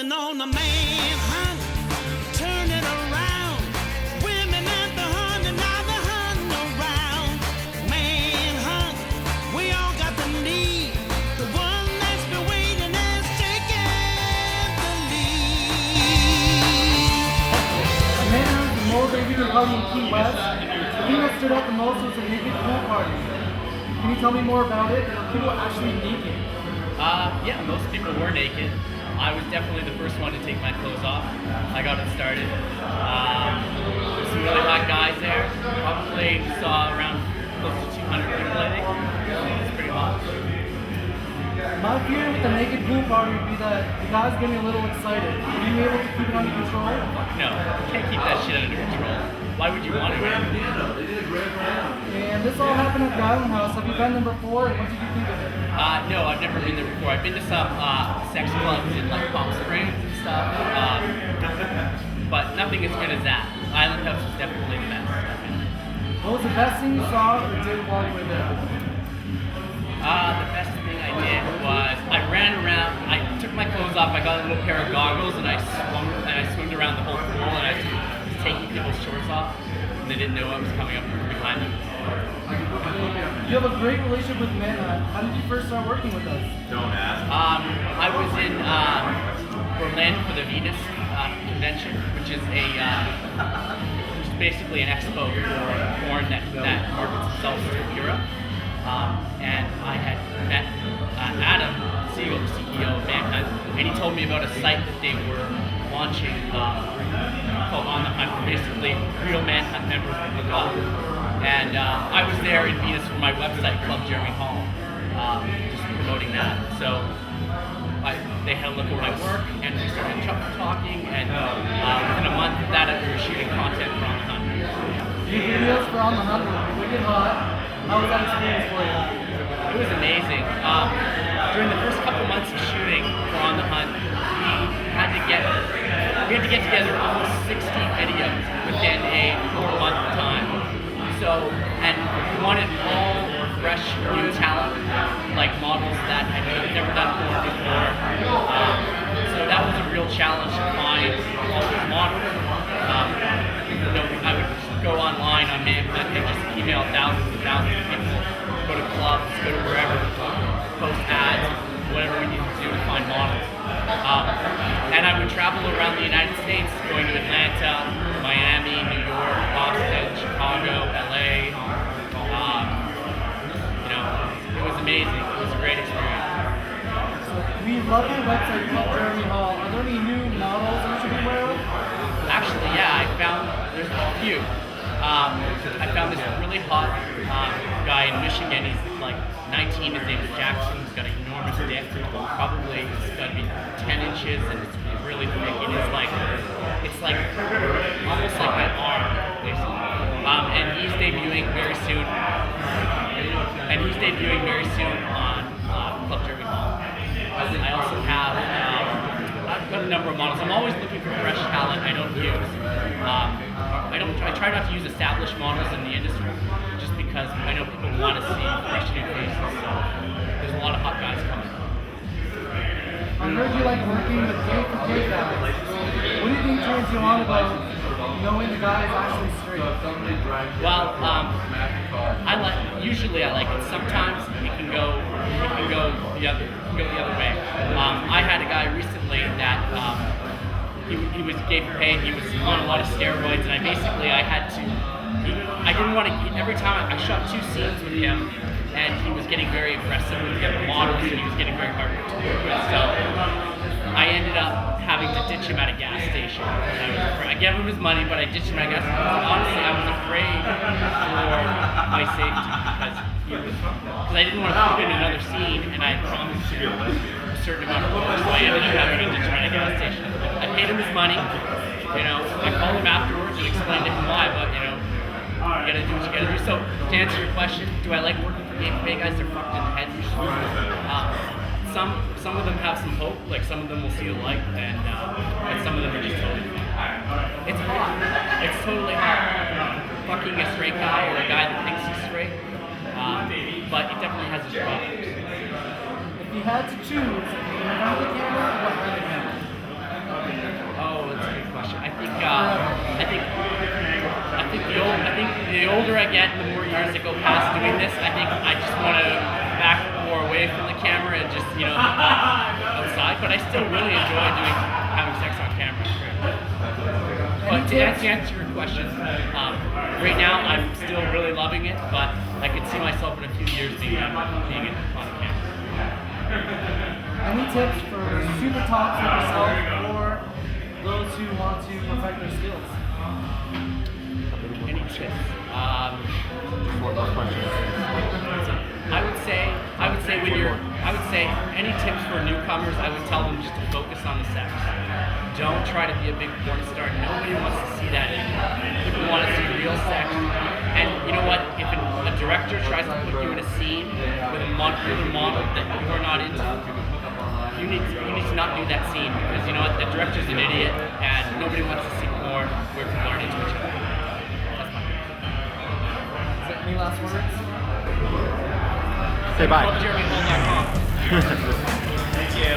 going on a manhunt, turn it around. Women at the hunt and now the hunting around. Manhunt, we all got the need. The one that's been waiting has taken the lead. A manhunt is more regular party in Key West. The thing that stood out the most was the naked pool party. Can you tell me more about it? Were people actually naked? Yeah, most people were naked. I was definitely the first one to take my clothes off. I got it started. There's some really hot guys there. Probably saw around close to 200 people, I think. It's pretty hot. My fear with the naked pool party would be that the guys getting a little excited. Are you able to keep it under control? No, you can't keep that shit under control. Why would you want to? And this all happened at the Island House. Have you been there before? And what did you think of it? No, I've never been there before. I've been to some sex clubs in like Palm Springs and stuff, but nothing as good as that. Island House was definitely the best. What was the best thing you saw or did while you were there? The best thing I did was I ran around. I took my clothes off. I got a little pair of goggles and I swung around the whole pool and I was taking people's shorts off. And they didn't know I was coming up from behind them. You have a great relationship with Manhunt. How did you first start working with us? Don't ask. I was in Berlin for the Venus convention, which is basically an expo for porn that markets itself to Europe. And I had met Adam Siegel, the CEO of Manhunt, and he told me about a site that they were launching called OnTheHunt, where basically real Manhunt members would look up. And I was there in Venus for my website, Club Jeremy Hall, just promoting that. So they had a look at my work, and we started talking, and within a month of that, we were shooting content for OnTheHunt. Your videos for OnTheHunt were wicked hot. How was that experience for you? It was amazing. During the first couple months of shooting for OnTheHunt, we had to get together almost 60 videos within a 4-month time. So, and we wanted all fresh new talent, like models that had never done porn before. So that was a real challenge to find all those models. I would go online on Manhunt and just email thousands and thousands of people, go to clubs, go to wherever, post ads, whatever we needed to do to find models. And I would travel around the United States, going to Atlanta, Miami, New York, Boston, Chicago, LA. It was amazing. It was a great experience. We love your website, Club Jeremy Hall. Are there any new models you should be aware of? Actually, yeah, I found there's a few. I found this really hot guy in Michigan. He's like 19. His name is Jackson. He's got an enormous dick. Probably it's got to be 10 inches, and it's really thick. And it's like almost like my arm, basically. And he's debuting very soon. On Club Jeremy Hall. I also have I've got a number of models. I'm always looking for fresh talent. I don't use. I try not to use established models in the industry, just because I know people want to see fresh new faces. So there's a lot of hot guys coming. I heard you like working with gay for gay guys. What do you think turns you on about knowing the guy is actually straight? Well, usually I like it. Sometimes it can go the other way. I had a guy recently that he was gay for pay. He was on a lot of steroids, and I didn't want to. Every time I shot 2 scenes with him, and he was getting very aggressive with the other models, and he was getting very hard to work with. So I ended up having to ditch him at a gas station. I gave him his money, but I ditched him at a gas station. Honestly, I was afraid for my safety because I didn't want to put him in another scene, and I promised him a certain amount of work, so I ended up having to ditch him at a gas station. I paid him his money. I called him afterwards and explained to him why, but you gotta do what you gotta do. So to answer your question, do I like working for gay guys? They're fucked in the head usually. Some of them have some hope, like some of them will see the light, and some of them are just totally fucked. It's hot. It's totally hot. Fucking a straight guy or a guy that thinks he's straight, but it definitely has its problems. If you had to choose, in front of the camera or behind the camera? still really enjoy having sex on camera. But to answer your question, right now I'm still really loving it, but I could see myself in a few years being on camera. Any tips for super tops like yourself or those who want to perfect their skills? Any tips? One more question. I would say any tips for newcomers, I would tell them just to focus on the sex. Don't try to be a big porn star. Nobody wants to see that anymore. People want to see real sex. And you know what? If a director tries to put you in a scene with a model that you are not into, you need to not do that scene, because you know what? The director's an idiot and nobody wants to see porn where people aren't into each other. That's my opinion. Any last words? Say bye. JeremyHall.com. Thank you.